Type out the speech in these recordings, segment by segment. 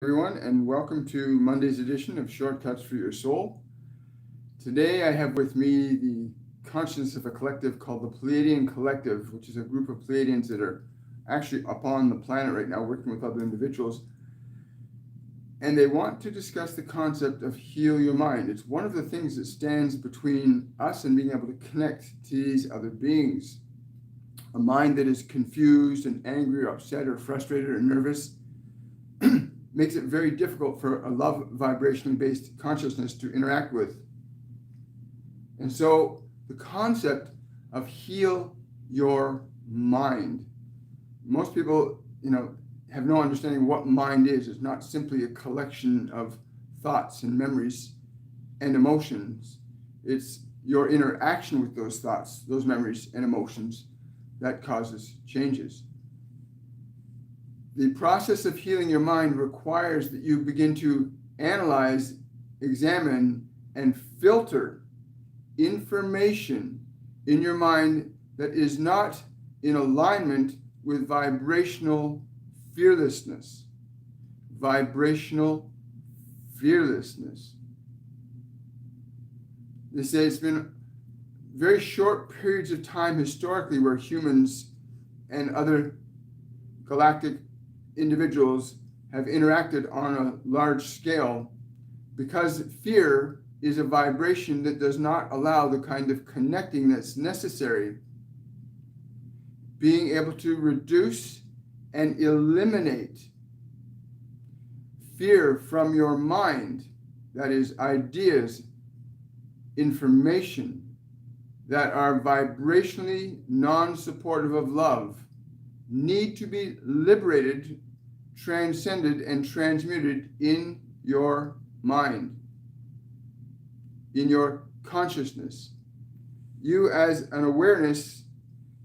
Everyone, and welcome to Monday's edition of Shortcuts for Your Soul. Today I have with me the consciousness of a collective called the Pleiadian Collective, which is a group of Pleiadians that are actually up on the planet right now working with other individuals. And they want to discuss the concept of heal your mind. It's one of the things that stands between us and being able to connect to these other beings. A mind that is confused and angry or upset or frustrated or nervous makes it very difficult for a love vibrationally based consciousness to interact with. And so the concept of heal your mind. Most people, have no understanding what mind is. It's not simply a collection of thoughts and memories and emotions. It's your interaction with those thoughts, those memories and emotions that causes changes. The process of healing your mind requires that you begin to analyze, examine, and filter information in your mind that is not in alignment with vibrational fearlessness. Vibrational fearlessness. They say it's been very short periods of time historically where humans and other galactic individuals have interacted on a large scale because fear is a vibration that does not allow the kind of connecting that's necessary. Being able to reduce and eliminate fear from your mind, that is, ideas, information that are vibrationally non-supportive of love, need to be liberated, transcended, and transmuted in your mind, in your consciousness. You as an awareness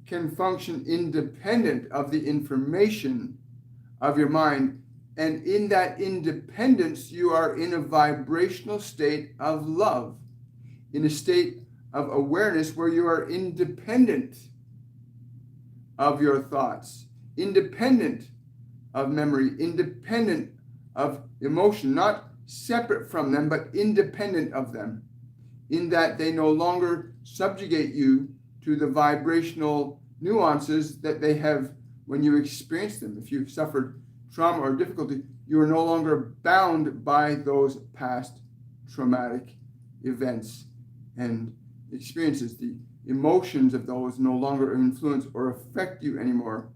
can function independent of the information of your mind, and in that independence you are in a vibrational state of love, in a state of awareness where you are independent of your thoughts, independent of memory, independent of emotion, not separate from them, but independent of them, in that they no longer subjugate you to the vibrational nuances that they have when you experience them. If you've suffered trauma or difficulty, you are no longer bound by those past traumatic events and experiences. The emotions of those no longer influence or affect you anymore.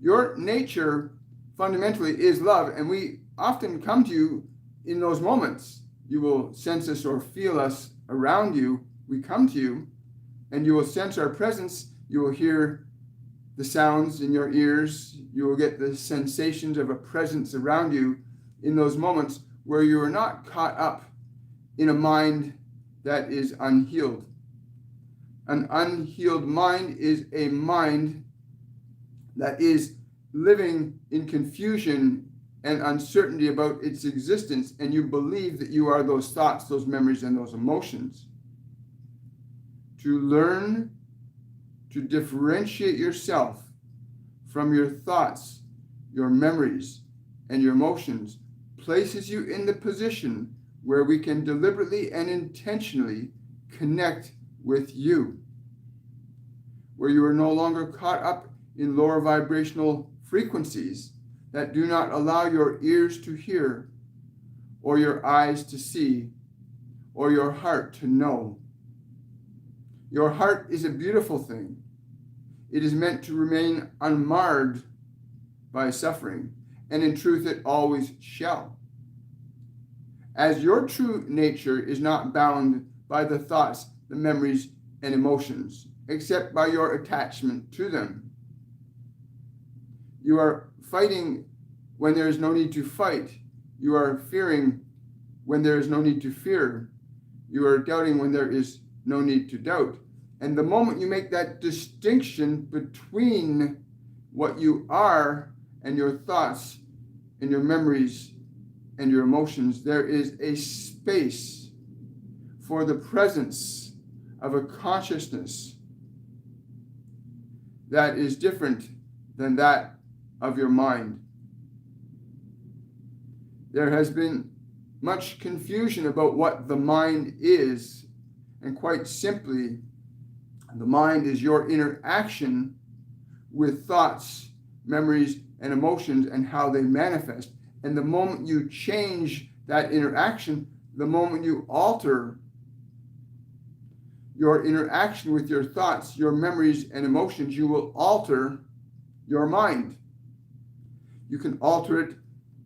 Your nature fundamentally is love, and we often come to you in those moments. You will sense us or feel us around you. We come to you, and you will sense our presence. You will hear the sounds in your ears. You will get the sensations of a presence around you in those moments where you are not caught up in a mind that is unhealed. An unhealed mind is a mind that is living in confusion and uncertainty about its existence, and you believe that you are those thoughts, those memories, and those emotions. To learn to differentiate yourself from your thoughts, your memories, and your emotions places you in the position where we can deliberately and intentionally connect with you, where you are no longer caught up in lower vibrational frequencies that do not allow your ears to hear, or your eyes to see, or your heart to know. Your heart is a beautiful thing. It is meant to remain unmarred by suffering, and in truth it always shall. As your true nature is not bound by the thoughts, the memories, and emotions, except by your attachment to them. You are fighting when there is no need to fight. You are fearing when there is no need to fear. You are doubting when there is no need to doubt. And the moment you make that distinction between what you are and your thoughts and your memories and your emotions, there is a space for the presence of a consciousness that is different than that of your mind. There has been much confusion about what the mind is, and quite simply, the mind is your interaction with thoughts, memories, and emotions and how they manifest. And the moment you change that interaction, the moment you alter your interaction with your thoughts, your memories, and emotions, you will alter your mind. You can alter it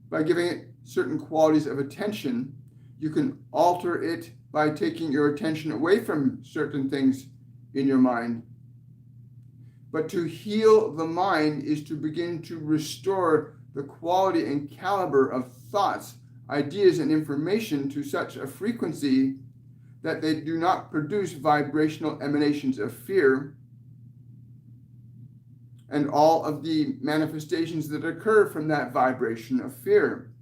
by giving it certain qualities of attention. You can alter it by taking your attention away from certain things in your mind. But to heal the mind is to begin to restore the quality and caliber of thoughts, ideas, and information to such a frequency that they do not produce vibrational emanations of fear and all of the manifestations that occur from that vibration of fear.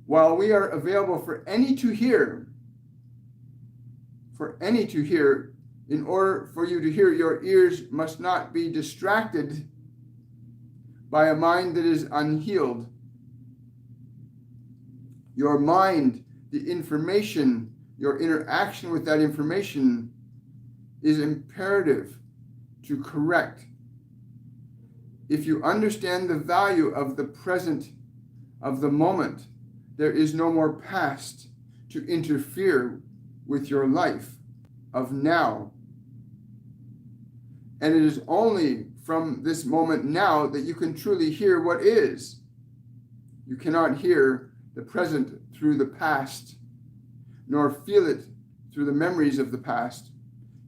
While we are available for any to hear, in order for you to hear, your ears must not be distracted by a mind that is unhealed. Your mind, the information, your interaction with that information is imperative to correct. If you understand the value of the present, of the moment, there is no more past to interfere with your life of now. And it is only from this moment now that you can truly hear what is. You cannot hear the present through the past, nor feel it through the memories of the past.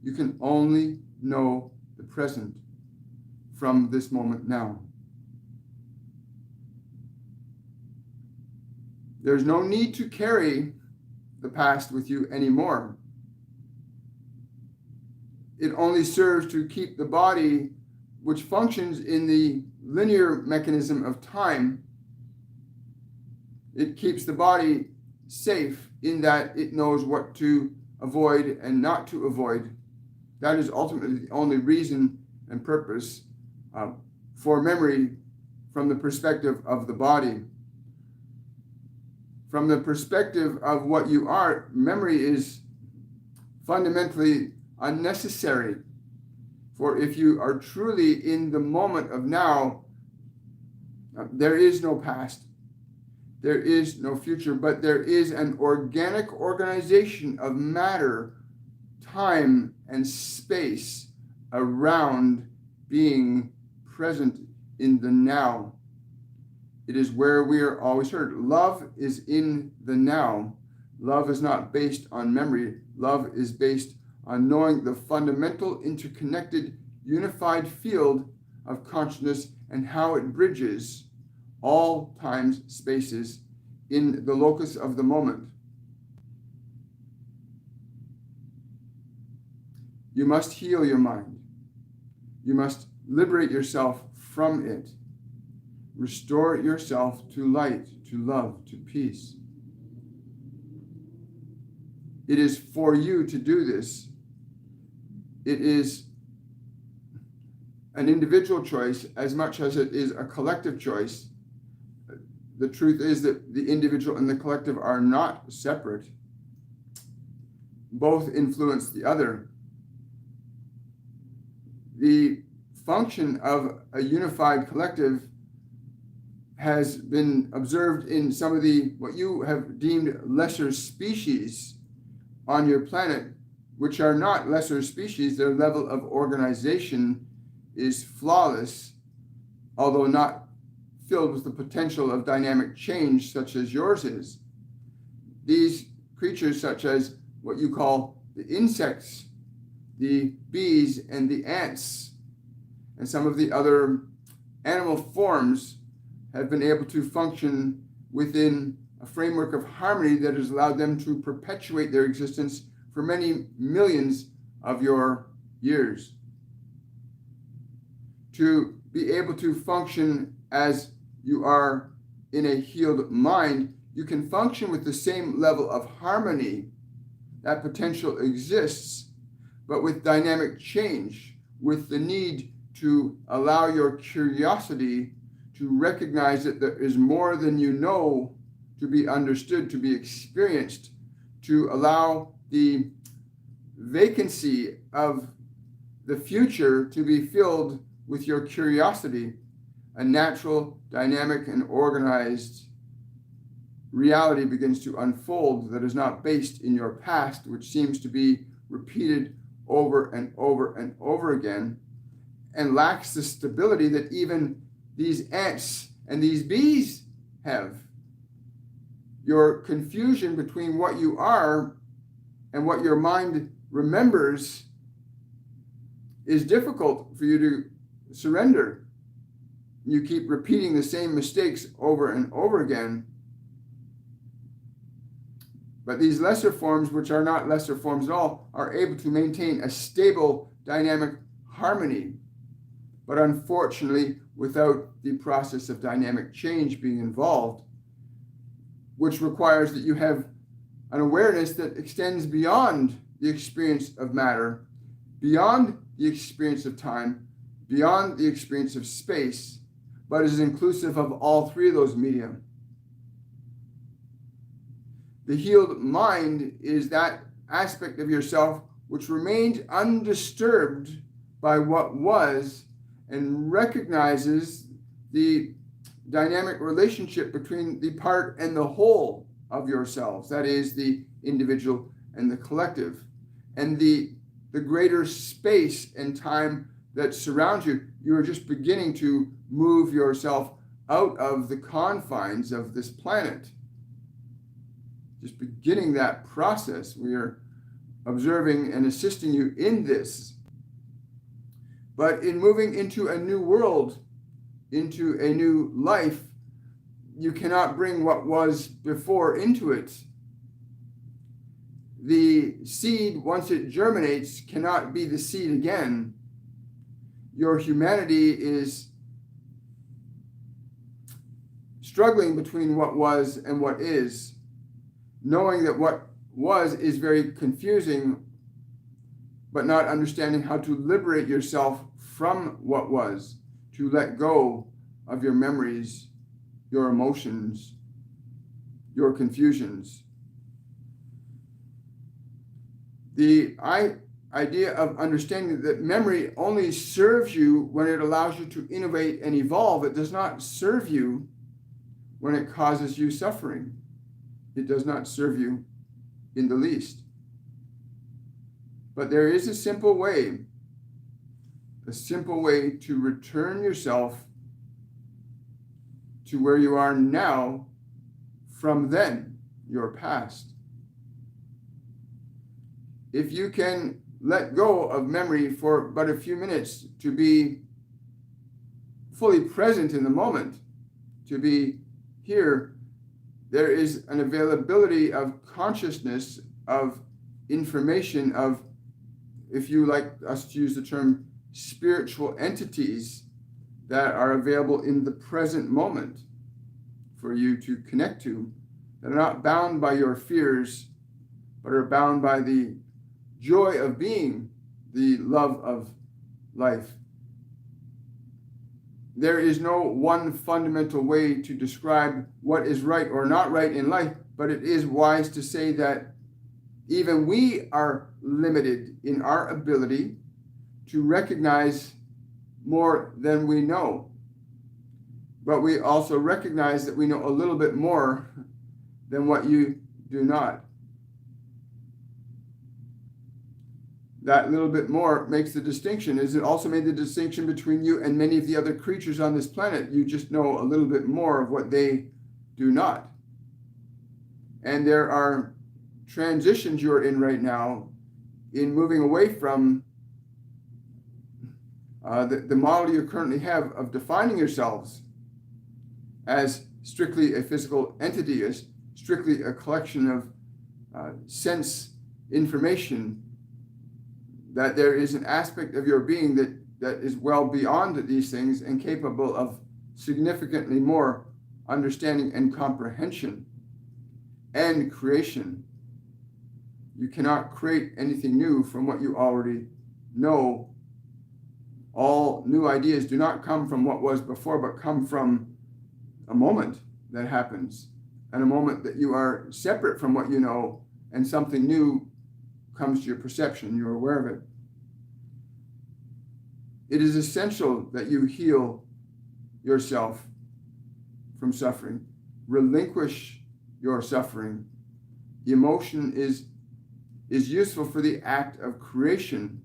You can only know the present from this moment now. There's no need to carry the past with you anymore. It only serves to keep the body, which functions in the linear mechanism of time, it keeps the body safe in that it knows what to avoid and not to avoid. That is ultimately the only reason and purpose for memory from the perspective of the body. From the perspective of what you are, memory is fundamentally unnecessary. For if you are truly in the moment of now, there is no past, there is no future, but there is an organic organization of matter, time, and space around being present in the now. It is where we are always heard. Love is in the now. Love is not based on memory. Love is based on knowing the fundamental, interconnected, unified field of consciousness and how it bridges all times, spaces in the locus of the moment. You must heal your mind. You must liberate yourself from it. Restore yourself to light, to love, to peace. It is for you to do this. It is an individual choice as much as it is a collective choice. The truth is that the individual and the collective are not separate. Both influence the other. The function of a unified collective has been observed in some of the, what you have deemed lesser species on your planet, which are not lesser species. Their level of organization is flawless, although not filled with the potential of dynamic change such as yours is. These creatures, such as what you call the insects, the bees, and the ants, and some of the other animal forms, have been able to function within a framework of harmony that has allowed them to perpetuate their existence for many millions of your years. To be able to function as you are in a healed mind, you can function with the same level of harmony. That potential exists, but with dynamic change, with the need to allow your curiosity to recognize that there is more than you know to be understood, to be experienced, to allow the vacancy of the future to be filled with your curiosity, a natural, dynamic, and organized reality begins to unfold that is not based in your past, which seems to be repeated over and over and over again, and lacks the stability that even these ants and these bees have. Your confusion between what you are and what your mind remembers is difficult for you to surrender. You keep repeating the same mistakes over and over again. But these lesser forms, which are not lesser forms at all, are able to maintain a stable, dynamic harmony. But unfortunately, without the process of dynamic change being involved, which requires that you have an awareness that extends beyond the experience of matter, beyond the experience of time, beyond the experience of space, but is inclusive of all three of those media. The healed mind is that aspect of yourself which remained undisturbed by what was and recognizes the dynamic relationship between the part and the whole of yourselves, that is, the individual and the collective, and the greater space and time that surrounds you. You are just beginning to move yourself out of the confines of this planet. Just beginning that process. We are observing and assisting you in this. But in moving into a new world, into a new life, you cannot bring what was before into it. The seed, once it germinates, cannot be the seed again. Your humanity is struggling between what was and what is, knowing that what was is very confusing, but not understanding how to liberate yourself from what was, to let go of your memories, your emotions, your confusions. The idea of understanding that memory only serves you when it allows you to innovate and evolve. It does not serve you when it causes you suffering. It does not serve you in the least. But there is a simple way to return yourself to where you are now from then, your past. If you can let go of memory for but a few minutes, to be fully present in the moment, to be here, there is an availability of consciousness, of information, of, if you like us to use the term, spiritual entities that are available in the present moment for you to connect to, that are not bound by your fears, but are bound by the joy of being, the love of life. There is no one fundamental way to describe what is right or not right in life, but it is wise to say that even we are limited in our ability to recognize more than we know. But we also recognize that we know a little bit more than what you do not. That little bit more makes the distinction. Is it also made the distinction between you and many of the other creatures on this planet? You just know a little bit more of what they do not. And there are transitions you're in right now in moving away from the model you currently have of defining yourselves as strictly a physical entity, as strictly a collection of sense information, that there is an aspect of your being that is well beyond these things and capable of significantly more understanding and comprehension and creation. You cannot create anything new from what you already know. All new ideas do not come from what was before, but come from a moment that happens, and a moment that you are separate from what you know, and something new comes to your perception, you're aware of it. It is essential that you heal yourself from suffering. Relinquish your suffering. Emotion is useful for the act of creation,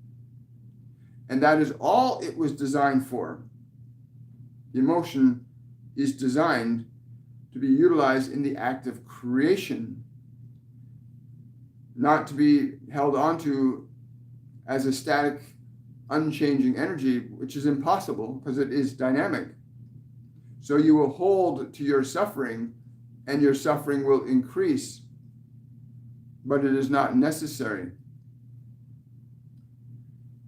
and that is all it was designed for. The emotion is designed to be utilized in the act of creation, not to be held onto as a static, unchanging energy, which is impossible because it is dynamic. So you will hold to your suffering, and your suffering will increase, but it is not necessary.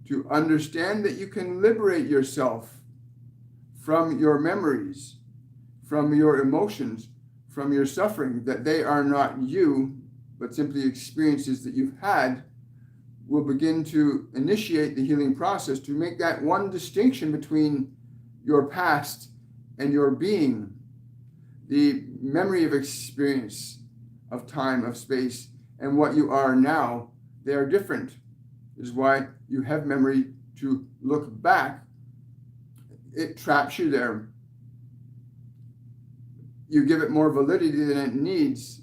To understand that you can liberate yourself from your memories, from your emotions, from your suffering, that they are not you, but simply experiences that you've had, will begin to initiate the healing process to make that one distinction between your past and your being. The memory of experience, of time, of space, and what you are now, they are different. This is why you have memory to look back. It traps you there. You give it more validity than it needs,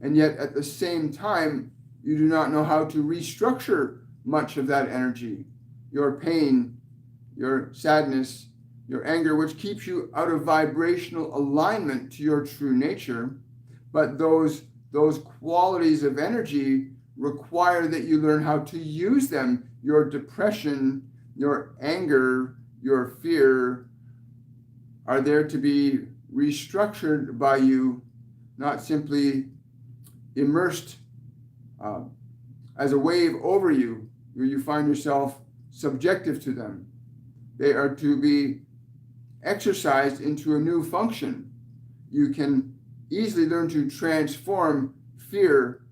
and yet at the same time, you do not know how to restructure much of that energy, your pain, your sadness, your anger, which keeps you out of vibrational alignment to your true nature. But those qualities of energy require that you learn how to use them. Your depression, your anger, your fear are there to be restructured by you, not simply immersed as a wave over you, where you find yourself subjective to them. They are to be exercised into a new function. You can easily learn to transform fear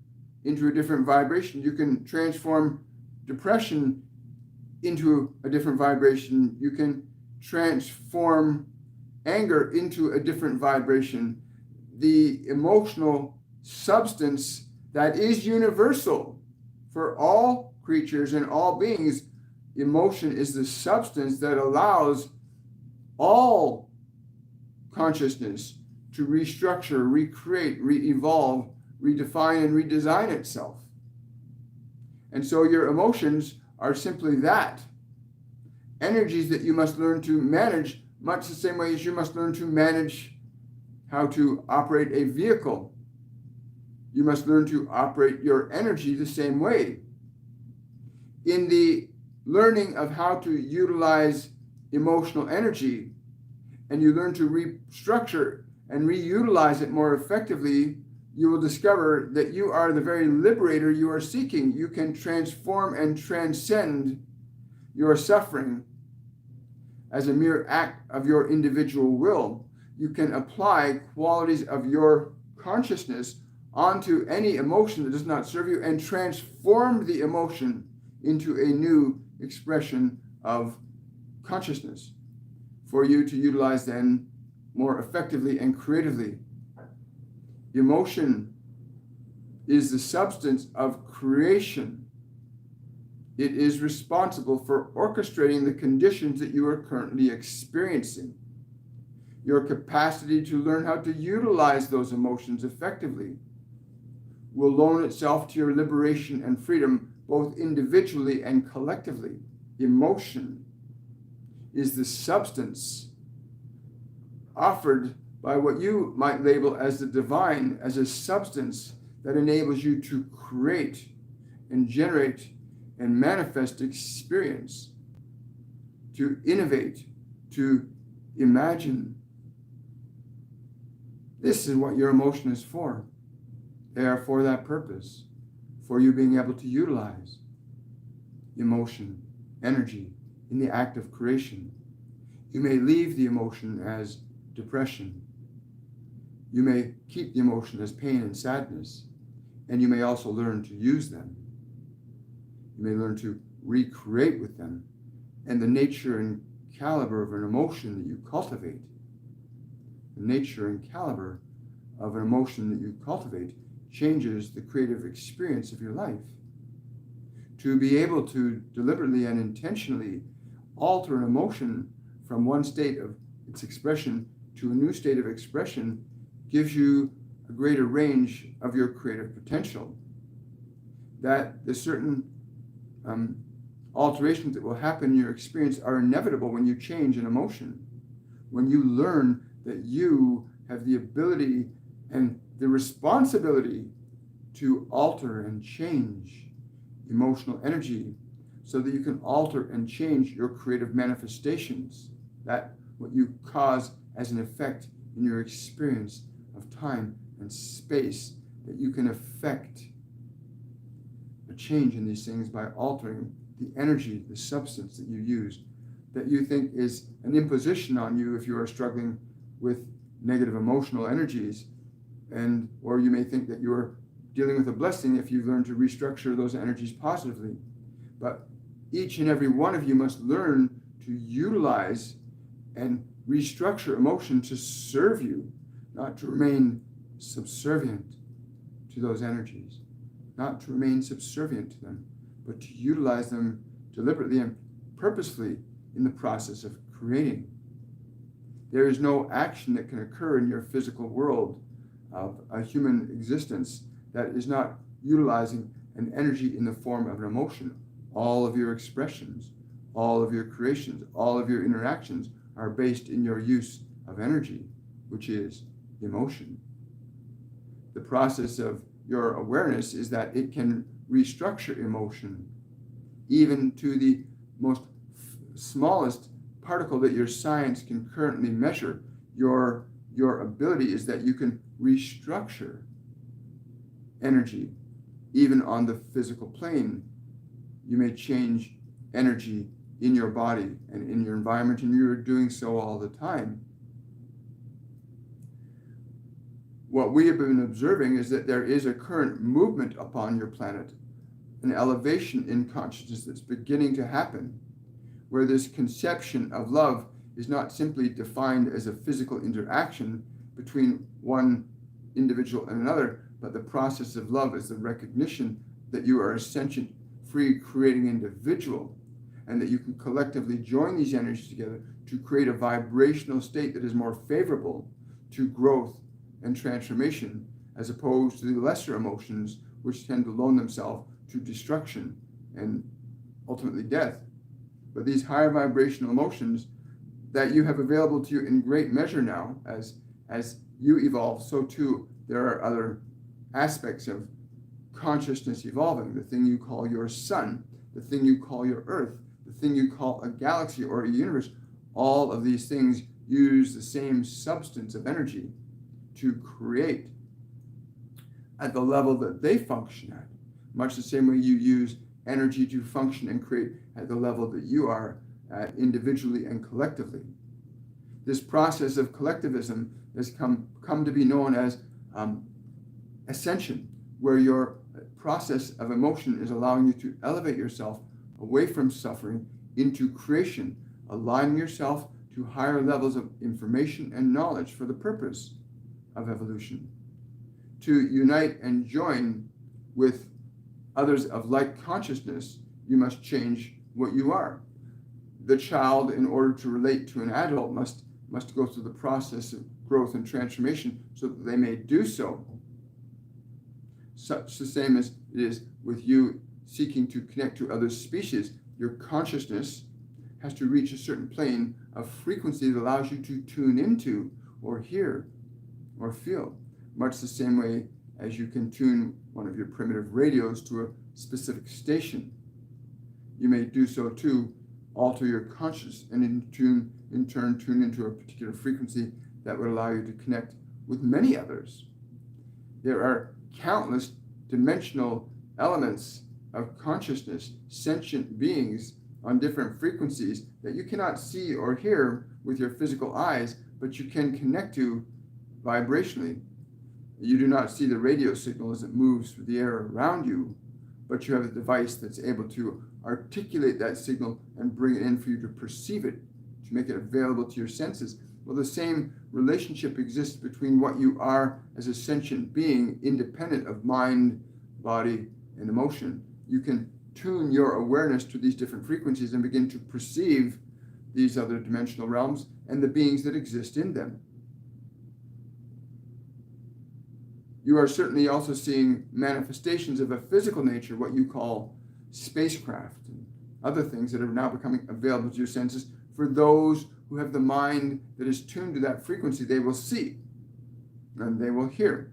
into a different vibration. You can transform depression into a different vibration. You can transform anger into a different vibration. The emotional substance that is universal for all creatures and all beings, emotion is the substance that allows all consciousness to restructure, recreate, re-evolve, redefine, and redesign itself. And so your emotions are simply that. Energies that you must learn to manage, much the same way as you must learn to manage how to operate a vehicle. You must learn to operate your energy the same way. In the learning of how to utilize emotional energy, and you learn to restructure and reutilize it more effectively, you will discover that you are the very liberator you are seeking. You can transform and transcend your suffering as a mere act of your individual will. You can apply qualities of your consciousness onto any emotion that does not serve you and transform the emotion into a new expression of consciousness for you to utilize then more effectively and creatively. Emotion is the substance of creation. It is responsible for orchestrating the conditions that you are currently experiencing. Your capacity to learn how to utilize those emotions effectively will loan itself to your liberation and freedom, both individually and collectively. Emotion is the substance offered by what you might label as the divine, as a substance that enables you to create and generate and manifest experience, to innovate, to imagine. This is what your emotion is for. They are for that purpose, for you being able to utilize emotion, energy in the act of creation. You may leave the emotion as depression. You may keep the emotion as pain and sadness, and you may also learn to use them. You may learn to recreate with them, and the nature and caliber of an emotion that you cultivate the nature and caliber of an emotion that you cultivate changes the creative experience of your life. To be able to deliberately and intentionally alter an emotion from one state of its expression to a new state of expression gives you a greater range of your creative potential. That the certain alterations that will happen in your experience are inevitable when you change an emotion. When you learn that you have the ability and the responsibility to alter and change emotional energy so that you can alter and change your creative manifestations, that what you cause as an effect in your experience of time and space, that you can affect a change in these things by altering the energy, the substance that you use, that you think is an imposition on you if you are struggling with negative emotional energies, and or you may think that you're dealing with a blessing if you learn to restructure those energies positively. But each and every one of you must learn to utilize and restructure emotion to serve you, not to remain subservient to those energies, not to remain subservient to them, but to utilize them deliberately and purposefully in the process of creating. There is no action that can occur in your physical world of a human existence that is not utilizing an energy in the form of an emotion. All of your expressions, all of your creations, all of your interactions are based in your use of energy, which is emotion. The process of your awareness is that it can restructure emotion, even to the most smallest particle that your science can currently measure. Your ability is that you can restructure energy, even on the physical plane. You may change energy in your body and in your environment, and you're doing so all the time. What we have been observing is that there is a current movement upon your planet, an elevation in consciousness that's beginning to happen, where this conception of love is not simply defined as a physical interaction between one individual and another, but the process of love is the recognition that you are a sentient, free, creating individual, and that you can collectively join these energies together to create a vibrational state that is more favorable to growth and transformation, as opposed to the lesser emotions which tend to loan themselves to destruction and ultimately death. But these higher vibrational emotions that you have available to you in great measure now, as you evolve, so too there are other aspects of consciousness evolving. The thing you call your sun, the thing you call your earth, the thing you call a galaxy or a universe, all of these things use the same substance of energy to create at the level that they function at, much the same way you use energy to function and create at the level that you are at individually and collectively. This process of collectivism has come to be known as Ascension, where your process of emotion is allowing you to elevate yourself away from suffering into creation, aligning yourself to higher levels of information and knowledge for the purpose of evolution. To unite and join with others of like consciousness, you must change what you are. The child, in order to relate to an adult, must go through the process of growth and transformation so that they may do so. Such the same as it is with you seeking to connect to other species. Your consciousness has to reach a certain plane of frequency that allows you to tune into or hear or feel, much the same way as you can tune one of your primitive radios to a specific station. You may do so too, alter your consciousness and in turn tune into a particular frequency that would allow you to connect with many others. There are countless dimensional elements of consciousness, sentient beings on different frequencies that you cannot see or hear with your physical eyes, but you can connect to vibrationally. You do not see the radio signal as it moves through the air around you, but you have a device that's able to articulate that signal and bring it in for you to perceive it, to make it available to your senses. Well, the same relationship exists between what you are as a sentient being, independent of mind, body, and emotion. You can tune your awareness to these different frequencies and begin to perceive these other dimensional realms and the beings that exist in them. You are certainly also seeing manifestations of a physical nature, what you call spacecraft and other things that are now becoming available to your senses. For those who have the mind that is tuned to that frequency, they will see and they will hear.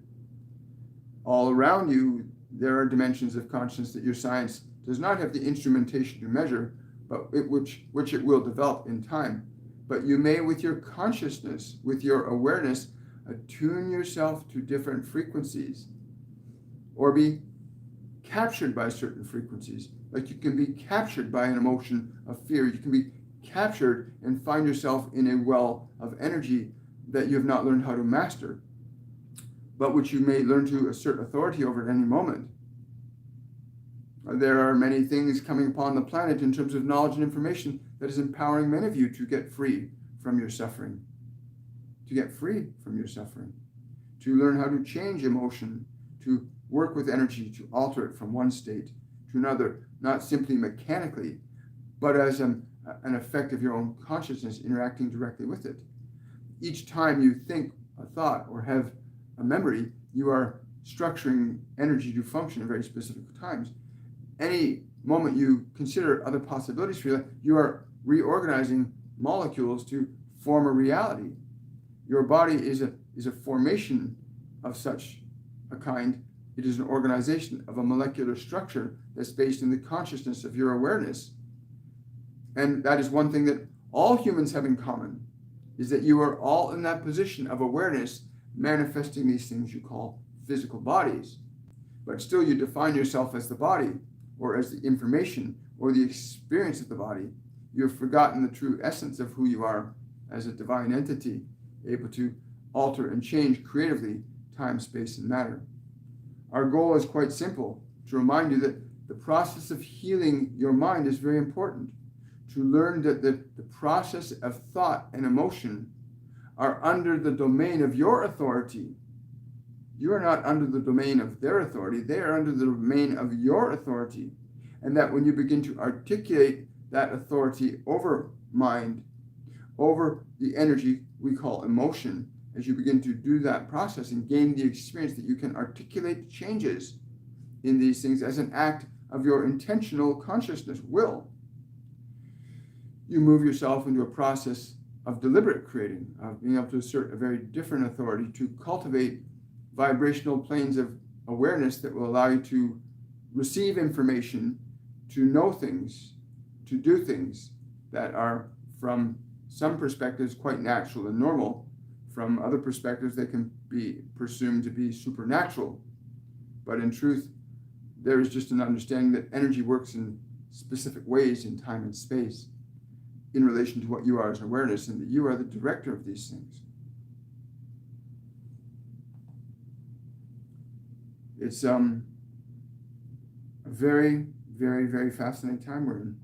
All around you, there are dimensions of consciousness that your science does not have the instrumentation to measure, but which it will develop in time. But you may, with your consciousness, with your awareness, attune yourself to different frequencies or be captured by certain frequencies. Like you can be captured by an emotion of fear. You can be captured and find yourself in a well of energy that you have not learned how to master, but which you may learn to assert authority over at any moment. There are many things coming upon the planet in terms of knowledge and information that is empowering many of you to get free from your suffering. To get free from your suffering. To learn how to change emotion, to work with energy, to alter it from one state to another, not simply mechanically, but as an effect of your own consciousness interacting directly with it. Each time you think a thought or have a memory, you are structuring energy to function at very specific times. Any moment you consider other possibilities for your life, you are reorganizing molecules to form a reality. Your body is a formation of such a kind. It is an organization of a molecular structure that's based in the consciousness of your awareness. And that is one thing that all humans have in common, is that you are all in that position of awareness, manifesting these things you call physical bodies. But still you define yourself as the body, or as the information, or the experience of the body. You have forgotten the true essence of who you are as a divine entity, able to alter and change creatively time, space, and matter. Our goal is quite simple, to remind you that the process of healing your mind is very important. To learn that the process of thought and emotion are under the domain of your authority. You are not under the domain of their authority. They are under the domain of your authority. And that when you begin to articulate that authority over mind, over the energy we call emotion, as you begin to do that process and gain the experience that you can articulate changes in these things as an act of your intentional consciousness, will, you move yourself into a process of deliberate creating, of being able to assert a very different authority, to cultivate vibrational planes of awareness that will allow you to receive information, to know things, to do things that are, from some perspectives, quite natural and normal. From other perspectives, they can be presumed to be supernatural. But in truth, there is just an understanding that energy works in specific ways in time and space in relation to what you are as an awareness, and that you are the director of these things. It's a very, very, very fascinating time we're in.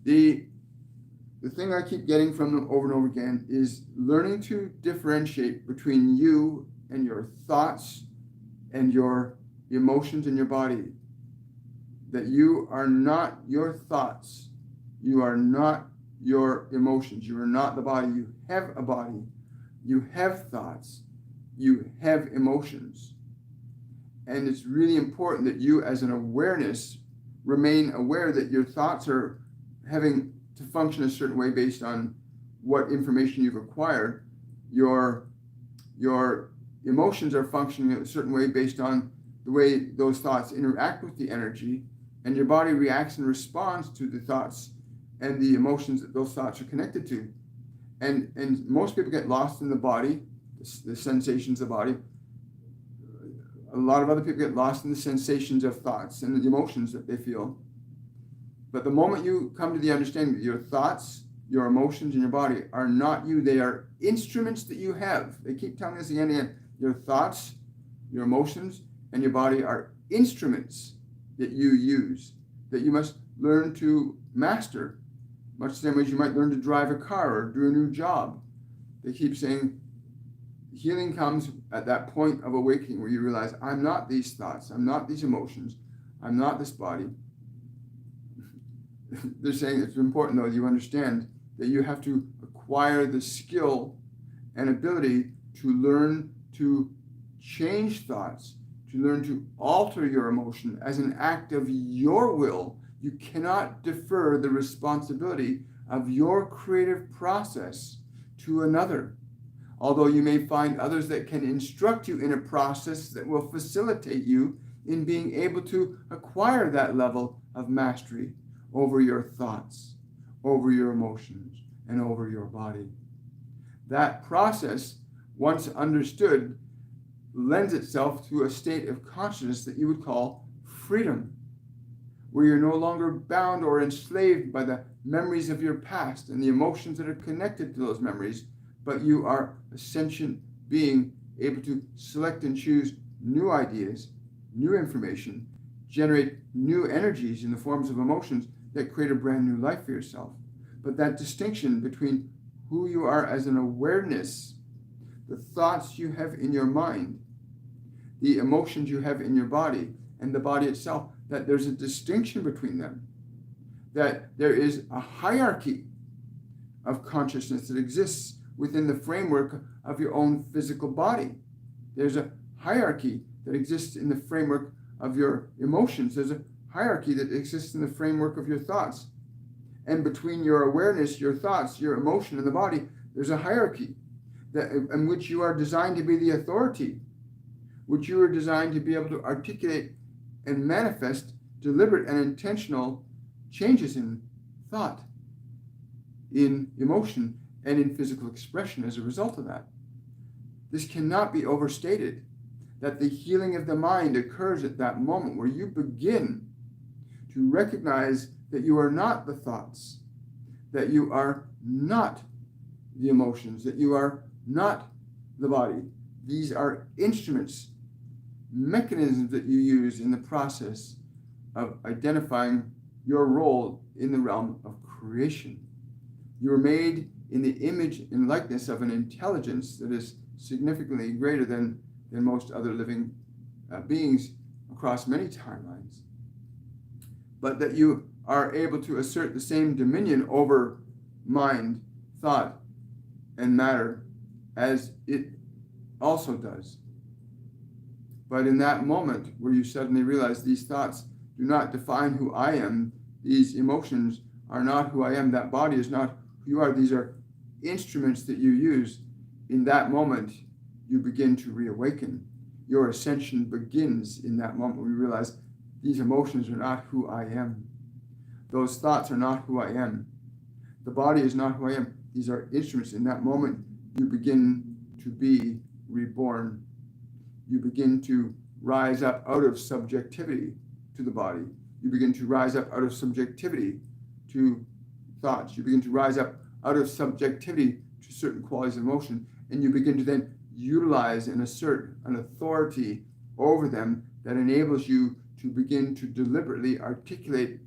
The thing I keep getting from them over and over again is learning to differentiate between you and your thoughts and your emotions in your body. That you are not your thoughts. You are not your emotions. You are not the body. You have a body. You have thoughts. You have emotions. And it's really important that you, as an awareness, remain aware that your thoughts are having to function a certain way based on what information you've acquired. Your emotions are functioning a certain way based on the way those thoughts interact with the energy, and your body reacts and responds to the thoughts and the emotions that those thoughts are connected to. And most people get lost in the body, the sensations of the body. A lot of other people get lost in the sensations of thoughts and the emotions that they feel. But the moment you come to the understanding that your thoughts, your emotions, and your body are not you, they are instruments that you have. They keep telling us again and again, your thoughts, your emotions, and your body are instruments that you use. that you must learn to master, much the same way as you might learn to drive a car or do a new job. They keep saying healing comes at that point of awakening where you realize, I'm not these thoughts, I'm not these emotions, I'm not this body. They're saying it's important, though, you understand that you have to acquire the skill and ability to learn to change thoughts, to learn to alter your emotion as an act of your will. You cannot defer the responsibility of your creative process to another. Although you may find others that can instruct you in a process that will facilitate you in being able to acquire that level of mastery over your thoughts, over your emotions, and over your body. That process, once understood, lends itself to a state of consciousness that you would call freedom, where you're no longer bound or enslaved by the memories of your past and the emotions that are connected to those memories, but you are a sentient being able to select and choose new ideas, new information, generate new energies in the forms of emotions that create a brand new life for yourself. But that distinction between who you are as an awareness, the thoughts you have in your mind, the emotions you have in your body, and the body itself, that there's a distinction between them, that there is a hierarchy of consciousness that exists within the framework of your own physical body. There's a hierarchy that exists in the framework of your emotions. There's a hierarchy that exists in the framework of your thoughts. And between your awareness, your thoughts, your emotion, and the body, there's a hierarchy that in which you are designed to be the authority, which you are designed to be able to articulate and manifest deliberate and intentional changes in thought, in emotion, and in physical expression as a result of that. This cannot be overstated, that the healing of the mind occurs at that moment where you begin to recognize that you are not the thoughts, that you are not the emotions, that you are not the body. These are instruments, mechanisms that you use in the process of identifying your role in the realm of creation. You are made in the image and likeness of an intelligence that is significantly greater than most other living beings across many timelines. But that you are able to assert the same dominion over mind, thought, and matter as it also does. But in that moment where you suddenly realize these thoughts do not define who I am, these emotions are not who I am, that body is not who you are, these are instruments that you use, in that moment you begin to reawaken. Your ascension begins in that moment where you realize these emotions are not who I am. Those thoughts are not who I am. The body is not who I am. These are instruments. In that moment, you begin to be reborn. You begin to rise up out of subjectivity to the body. You begin to rise up out of subjectivity to thoughts. You begin to rise up out of subjectivity to certain qualities of emotion. And you begin to then utilize and assert an authority over them that enables you to begin to deliberately articulate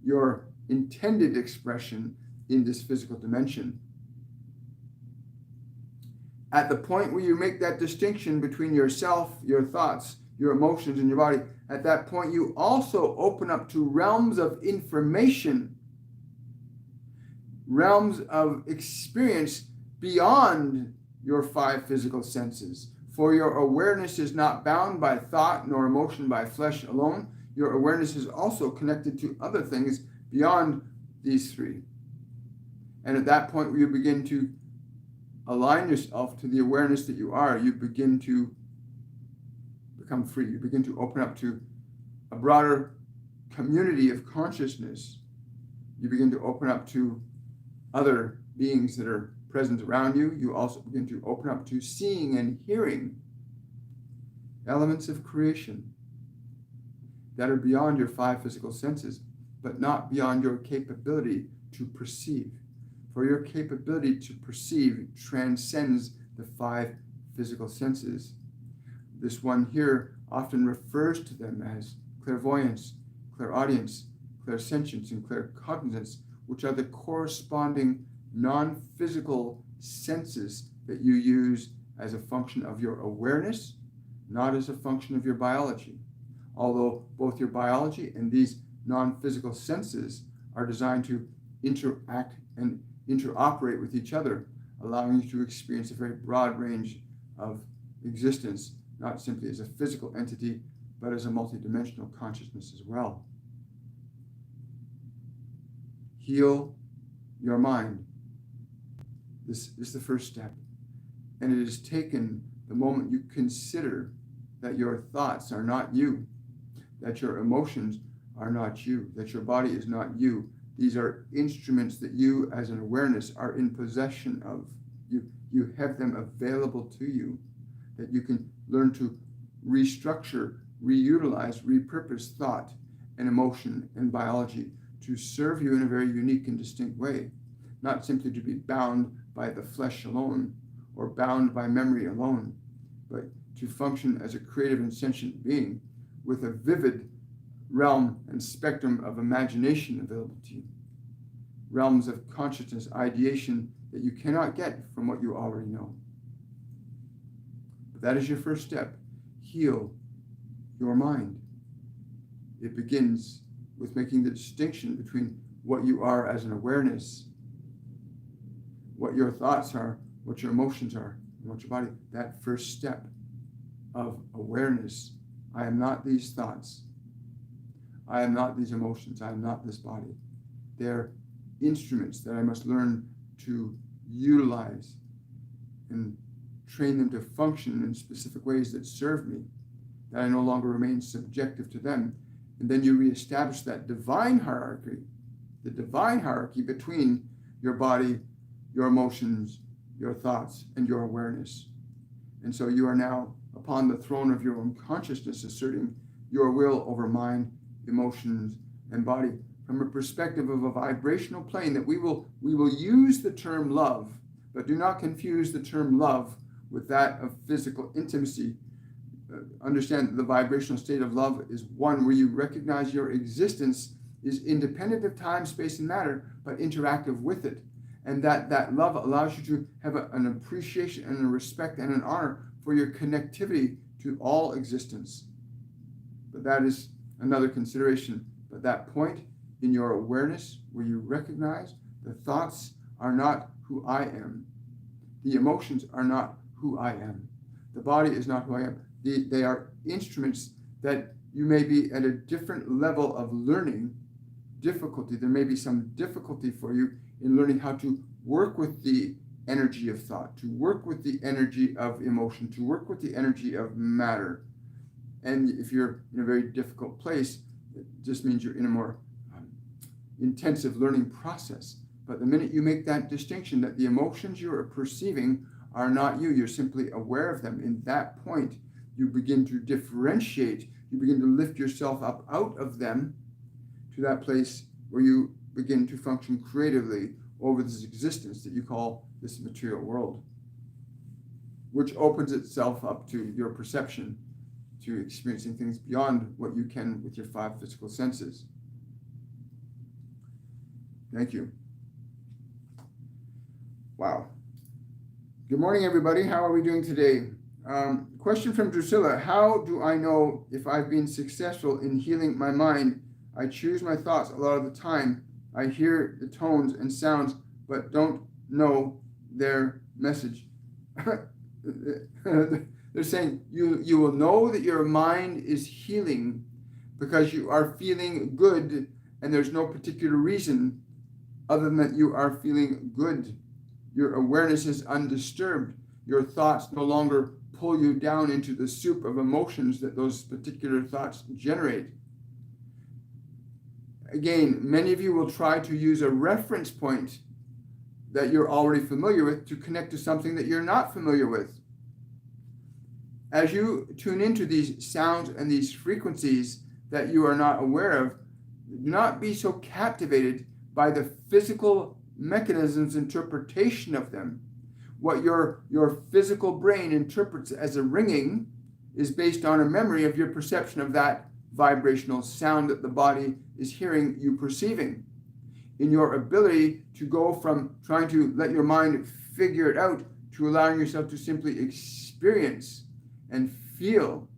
your intended expression in this physical dimension. At the point where you make that distinction between yourself, your thoughts, your emotions, and your body, at that point you also open up to realms of information, realms of experience beyond your five physical senses. For your awareness is not bound by thought nor emotion by flesh alone. Your awareness is also connected to other things beyond these three. And at that point where you begin to align yourself to the awareness that you are, you begin to become free. You begin to open up to a broader community of consciousness. You begin to open up to other beings that are present around you. You also begin to open up to seeing and hearing elements of creation that are beyond your five physical senses, but not beyond your capability to perceive. For your capability to perceive transcends the five physical senses. This one here often refers to them as clairvoyance, clairaudience, clairsentience, and claircognizance, which are the corresponding non-physical senses that you use as a function of your awareness, not as a function of your biology. Although both your biology and these non-physical senses are designed to interact and interoperate with each other, allowing you to experience a very broad range of existence, not simply as a physical entity, but as a multidimensional consciousness as well. Heal your mind. This is the first step. And it is taken the moment you consider that your thoughts are not you, that your emotions are not you, that your body is not you. These are instruments that you as an awareness are in possession of. You have them available to you, that you can learn to restructure, reutilize, repurpose thought and emotion and biology to serve you in a very unique and distinct way, not simply to be bound by the flesh alone or bound by memory alone, but to function as a creative and sentient being with a vivid realm and spectrum of imagination available to you, realms of consciousness, ideation that you cannot get from what you already know. But that is your first step. Heal your mind. It begins with making the distinction between what you are as an awareness, what your thoughts are, what your emotions are, and what your body. That first step of awareness. I am not these thoughts. I am not these emotions. I am not this body. They're instruments that I must learn to utilize and train them to function in specific ways that serve me, that I no longer remain subjective to them. And then you reestablish that divine hierarchy, the divine hierarchy between your body, your emotions, your thoughts, and your awareness. And so you are now upon the throne of your own consciousness, asserting your will over mind, emotions, and body from a perspective of a vibrational plane that we will use the term love, but do not confuse the term love with that of physical intimacy. Understand that the vibrational state of love is one where you recognize your existence is independent of time, space, and matter, but interactive with it. And that love allows you to have an appreciation and a respect and an honor for your connectivity to all existence. But that is another consideration. But that point in your awareness where you recognize the thoughts are not who I am. The emotions are not who I am. The body is not who I am. They are instruments that you may be at a different level of learning difficulty. There may be some difficulty for you in learning how to work with the energy of thought, to work with the energy of emotion, to work with the energy of matter. And if you're in a very difficult place, it just means you're in a more intensive learning process. But the minute you make that distinction that the emotions you're perceiving are not you, you're simply aware of them, in that point, you begin to differentiate, you begin to lift yourself up out of them to that place where you begin to function creatively over this existence that you call this material world, which opens itself up to your perception, to experiencing things beyond what you can with your 5 physical senses. Thank you. Wow. Good morning, everybody. How are we doing today? Question from Drusilla. How do I know if I've been successful in healing my mind? I choose my thoughts a lot of the time. I hear the tones and sounds, but don't know their message. They're saying you will know that your mind is healing because you are feeling good, and there's no particular reason other than that you are feeling good. Your awareness is undisturbed. Your thoughts no longer pull you down into the soup of emotions that those particular thoughts generate. Again, many of you will try to use a reference point that you're already familiar with to connect to something that you're not familiar with. As you tune into these sounds and these frequencies that you are not aware of, do not be so captivated by the physical mechanisms interpretation of them. What your physical brain interprets as a ringing is based on a memory of your perception of that vibrational sound that the body is hearing you perceiving. In your ability to go from trying to let your mind figure it out to allowing yourself to simply experience and feel,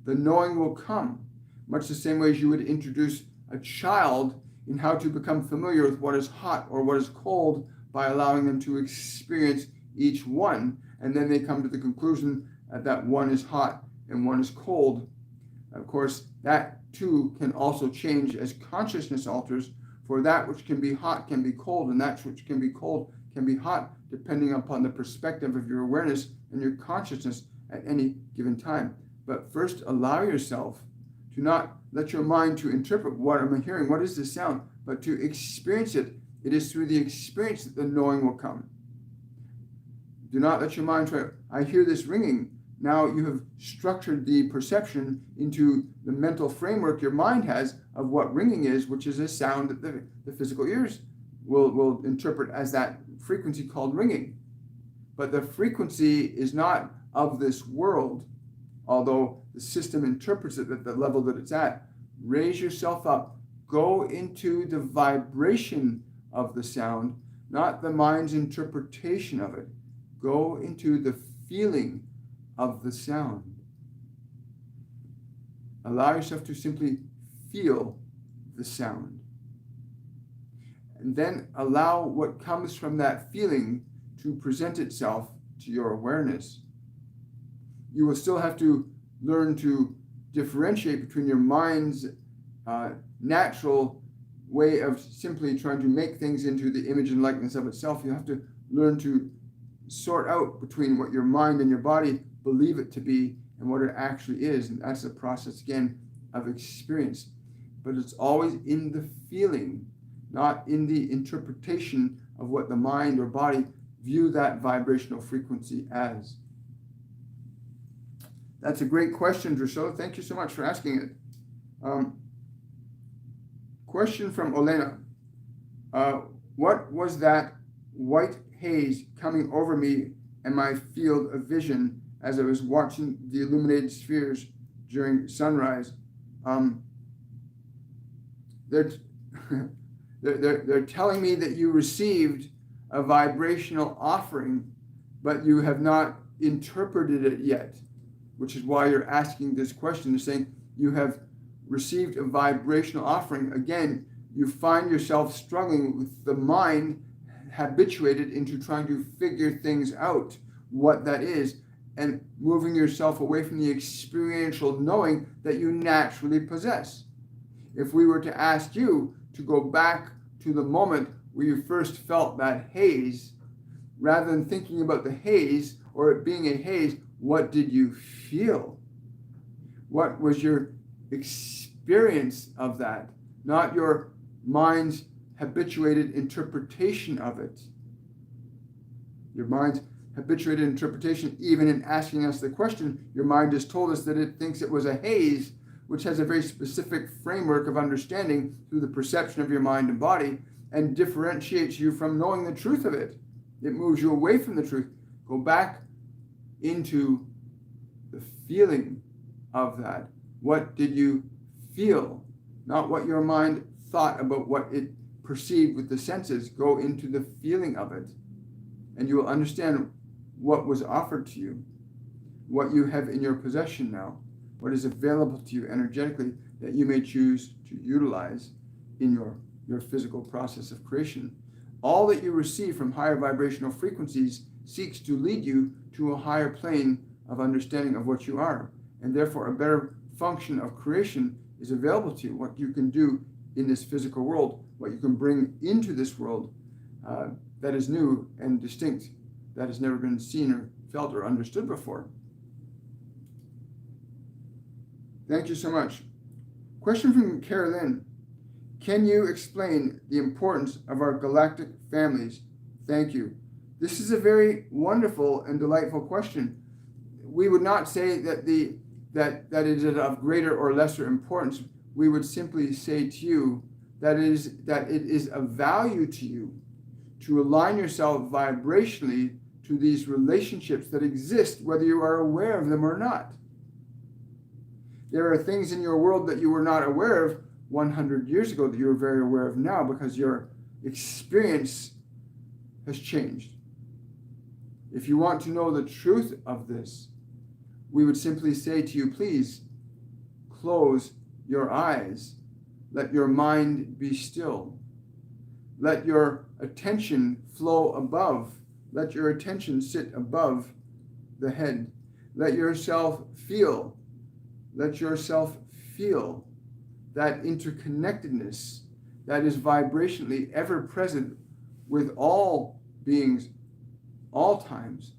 the knowing will come, much the same way as you would introduce a child in how to become familiar with what is hot or what is cold by allowing them to experience each one, and then they come to the conclusion that one is hot and one is cold. Of course, that too can also change as consciousness alters, for that which can be hot can be cold, and that which can be cold can be hot, depending upon the perspective of your awareness and your consciousness at any given time. But first, allow yourself to not let your mind to interpret what I'm hearing, what is this sound, but to experience it. It is through the experience that the knowing will come. Do not let your mind try, I hear this ringing. Now you have structured the perception into the mental framework your mind has of what ringing is, which is a sound that the physical ears will interpret as that frequency called ringing. But the frequency is not of this world, although the system interprets it at the level that it's at. Raise yourself up. Go into the vibration of the sound, not the mind's interpretation of it. Go into the feeling of the sound. Allow yourself to simply feel the sound. And then allow what comes from that feeling to present itself to your awareness. You will still have to learn to differentiate between your mind's natural way of simply trying to make things into the image and likeness of itself. You have to learn to sort out between what your mind and your body believe it to be and what it actually is. And that's the process, again, of experience. But it's always in the feeling, not in the interpretation of what the mind or body view that vibrational frequency as. That's a great question, Drusilla. Thank you so much for asking it. Question from Olena. What was that white haze coming over me and my field of vision as I was watching the illuminated spheres during sunrise? They're telling me that you received a vibrational offering, but you have not interpreted it yet, which is why you're asking this question. They're saying you have received a vibrational offering. Again, you find yourself struggling with the mind habituated into trying to figure things out, what that is, and moving yourself away from the experiential knowing that you naturally possess. If we were to ask you to go back to the moment where you first felt that haze, rather than thinking about the haze or it being a haze, what did you feel? What was your experience of that? Not your mind's habituated interpretation of it. Your mind's habituated interpretation, even in asking us the question, your mind has told us that it thinks it was a haze, which has a very specific framework of understanding through the perception of your mind and body, and differentiates you from knowing the truth of it. It moves you away from the truth. Go back into the feeling of that. What did you feel? Not what your mind thought about what it perceived with the senses. Go into the feeling of it, and you will understand what was offered to you, what you have in your possession now, what is available to you energetically that you may choose to utilize in your physical process of creation. All that you receive from higher vibrational frequencies seeks to lead you to a higher plane of understanding of what you are, and therefore a better function of creation is available to you. What you can do in this physical world, what you can bring into this world that is new and distinct, that has never been seen or felt or understood before. Thank you so much. Question from Carolyn. Can you explain the importance of our galactic families? Thank you. This is a very wonderful and delightful question. We would not say that that it is of greater or lesser importance. We would simply say to you that it is of value to you to align yourself vibrationally to these relationships that exist, whether you are aware of them or not. There are things in your world that you were not aware of 100 years ago that you are very aware of now because your experience has changed. If you want to know the truth of this, we would simply say to you, please close your eyes. Let your mind be still. Let your attention flow above. Let your attention sit above the head. Let yourself feel. Let yourself feel that interconnectedness that is vibrationally ever present with all beings, all times,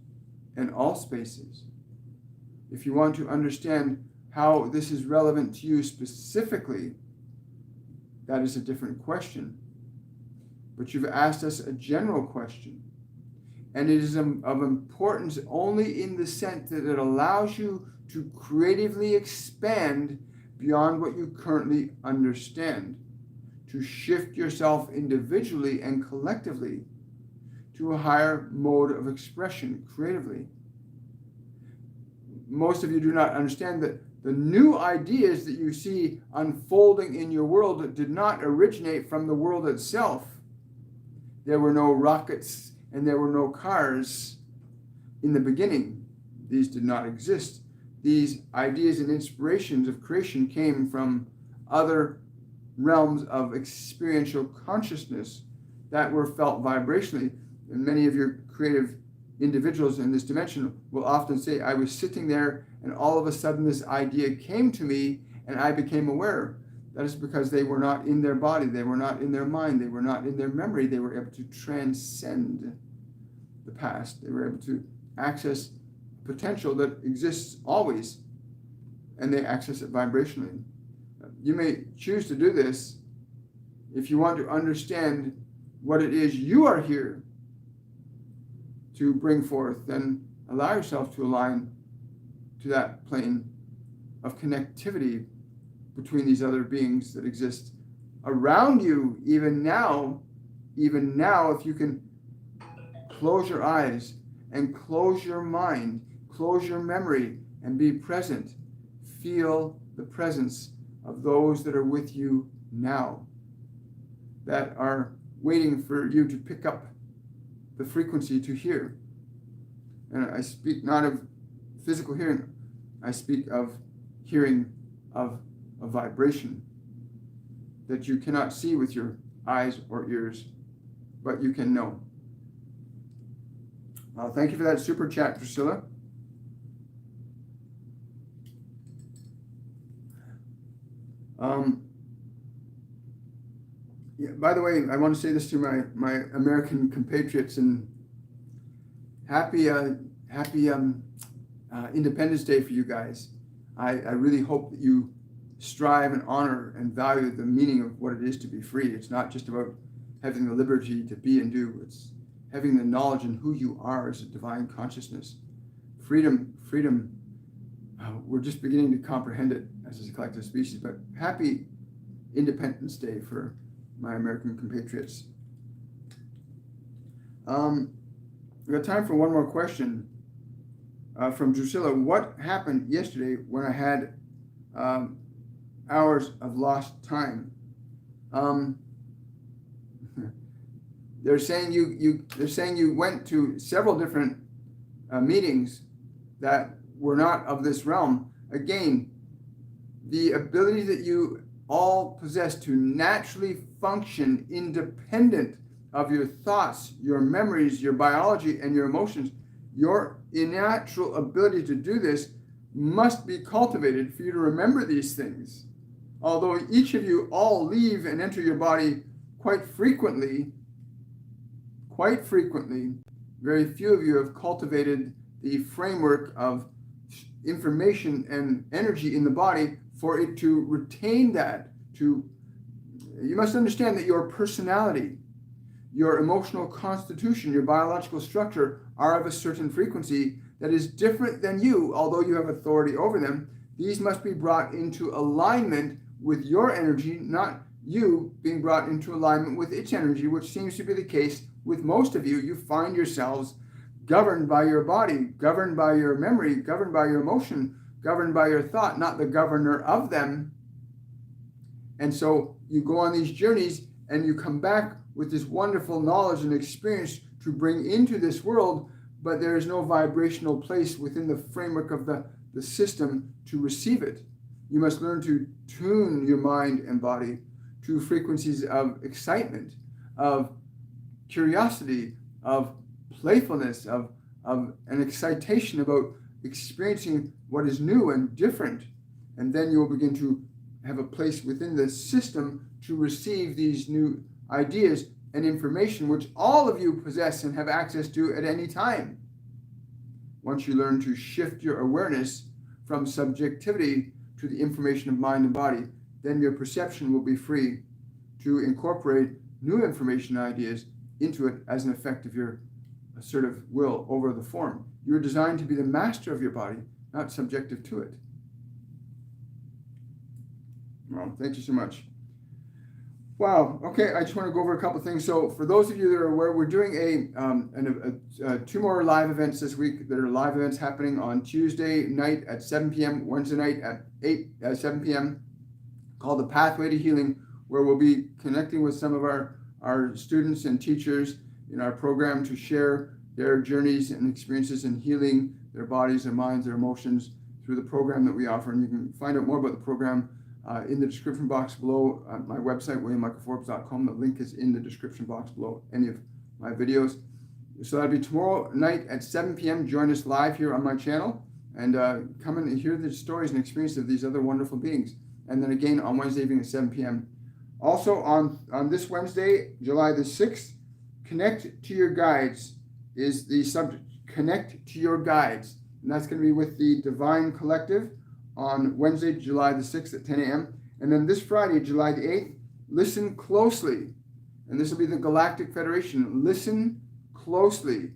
and all spaces. If you want to understand how this is relevant to you specifically, that is a different question. But you've asked us a general question. And it is of importance only in the sense that it allows you to creatively expand beyond what you currently understand, to shift yourself individually and collectively to a higher mode of expression creatively. Most of you do not understand that the new ideas that you see unfolding in your world did not originate from the world itself. There were no rockets and there were no cars in the beginning. These did not exist. These ideas and inspirations of creation came from other realms of experiential consciousness that were felt vibrationally. And many of your creative individuals in this dimension will often say, I was sitting there and all of a sudden this idea came to me and I became aware. That is because they were not in their body, they were not in their mind, they were not in their memory. They were able to transcend the past. They were able to access potential that exists always, and they access it vibrationally. You may choose to do this if you want to understand what it is you are here to bring forth. Then allow yourself to align to that plane of connectivity between these other beings that exist around you. Even now, if you can close your eyes and close your mind, close your memory and be present, feel the presence of those that are with you now, that are waiting for you to pick up the frequency to hear. And I speak not of physical hearing, I speak of hearing of a vibration that you cannot see with your eyes or ears, but you can know. Thank you for that super chat, Priscilla. By the way, I want to say this to my American compatriots, and happy Independence Day for you guys. I really hope that you strive and honor and value the meaning of what it is to be free. It's not just about having the liberty to be and do. It's having the knowledge in who you are as a divine consciousness. Freedom, we're just beginning to comprehend it as a collective species, but happy Independence Day for my American compatriots. We've got time for one more question from Drusilla. What happened yesterday when I had hours of lost time? They're saying you went to several different meetings that were not of this realm. Again, the ability that you all possess to naturally function independent of your thoughts, your memories, your biology, and your emotions, your innatural ability to do this must be cultivated for you to remember these things. Although each of you all leave and enter your body quite frequently, very few of you have cultivated the framework of information and energy in the body for it to retain that. You must understand that your personality, your emotional constitution, your biological structure are of a certain frequency that is different than you, although you have authority over them. These must be brought into alignment with your energy, not you being brought into alignment with its energy, which seems to be the case with most of you. You find yourselves governed by your body, governed by your memory, governed by your emotion, governed by your thought, not the governor of them. And so you go on these journeys and you come back with this wonderful knowledge and experience to bring into this world, but there is no vibrational place within the framework of the system to receive it. You must learn to tune your mind and body to frequencies of excitement, of curiosity, of playfulness, of an excitation about experiencing what is new and different. And then you will begin to have a place within the system to receive these new ideas and information, which all of you possess and have access to at any time. Once you learn to shift your awareness from subjectivity to the information of mind and body, then your perception will be free to incorporate new information and ideas into it as an effect of your assertive will over the form. You are designed to be the master of your body, not subjective to it. Well, thank you so much. Wow. Okay, I just want to go over a couple of things. So for those of you that are aware, we're doing two more live events this week. There are live events happening on Tuesday night at 7 p.m., Wednesday night at 7 p.m., called The Pathway to Healing, where we'll be connecting with some of our students and teachers in our program to share their journeys and experiences in healing their bodies, their minds, their emotions through the program that we offer. And you can find out more about the program in the description box below my website, williammichaelforbes.com. The link is in the description box below any of my videos. So that'll be tomorrow night at 7 p.m. Join us live here on my channel and come in and hear the stories and experiences of these other wonderful beings. And then again on Wednesday evening at 7 p.m. Also on this Wednesday, July the 6th, Connect to Your Guides is the subject. Connect to Your Guides. And that's going to be with the Divine Collective on Wednesday, July the 6th at 10 a.m. And then this Friday, July the 8th, listen closely. And this will be the Galactic Federation. Listen closely.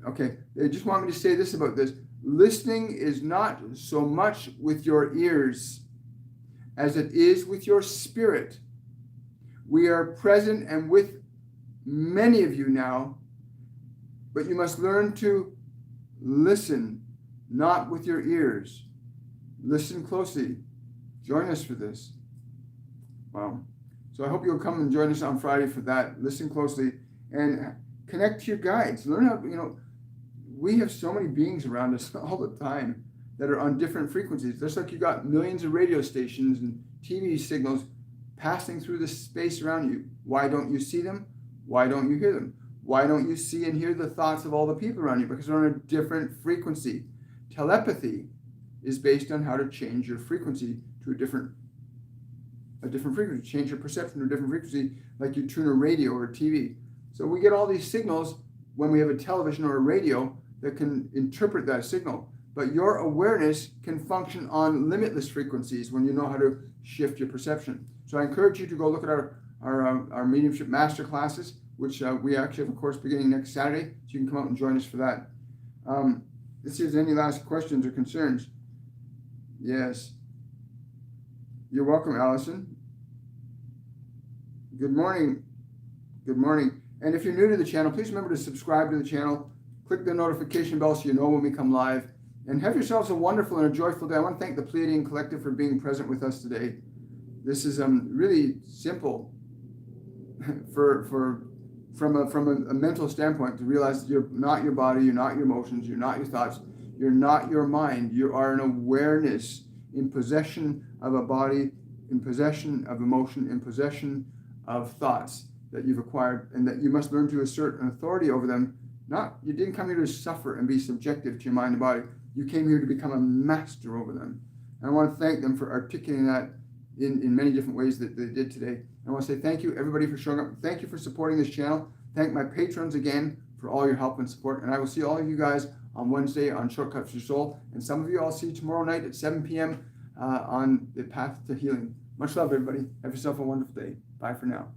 Okay, they just want me to say this about this. Listening is not so much with your ears as it is with your spirit. We are present and with many of you now, but you must learn to listen, not with your ears. Listen closely. Join us for this. Wow. So I hope you'll come and join us on Friday for that. Listen closely and connect to your guides. Learn how, we have so many beings around us all the time that are on different frequencies. Just like you got millions of radio stations and TV signals passing through the space around you. Why don't you see them? Why don't you hear them? Why don't you see and hear the thoughts of all the people around you? Because they're on a different frequency. Telepathy is based on how to change your frequency to a different frequency, change your perception to a different frequency, like you tune a radio or a TV. So we get all these signals when we have a television or a radio that can interpret that signal. But your awareness can function on limitless frequencies when you know how to shift your perception. So I encourage you to go look at our mediumship master classes, which we actually have a course beginning next Saturday. So you can come out and join us for that. Let's see if there's any last questions or concerns. Yes. You're welcome, Allison. Good morning. Good morning. And if you're new to the channel, please remember to subscribe to the channel. Click the notification bell so you know when we come live. And have yourselves a wonderful and a joyful day. I want to thank the Pleiadian Collective for being present with us today. This is really simple from a mental standpoint to realize that you're not your body, you're not your emotions, you're not your thoughts, you're not your mind. You are an awareness in possession of a body, in possession of emotion, in possession of thoughts that you've acquired, and that you must learn to assert an authority over them. You didn't come here to suffer and be subjective to your mind and body. You came here to become a master over them. And I want to thank them for articulating that in many different ways that they did today. I want to say thank you, everybody, for showing up. Thank you for supporting this channel. Thank my patrons again for all your help and support. And I will see all of you guys on Wednesday on Shortcuts to Your Soul. And some of you I'll see tomorrow night at 7 p.m. On the Path to Healing. Much love, everybody. Have yourself a wonderful day. Bye for now.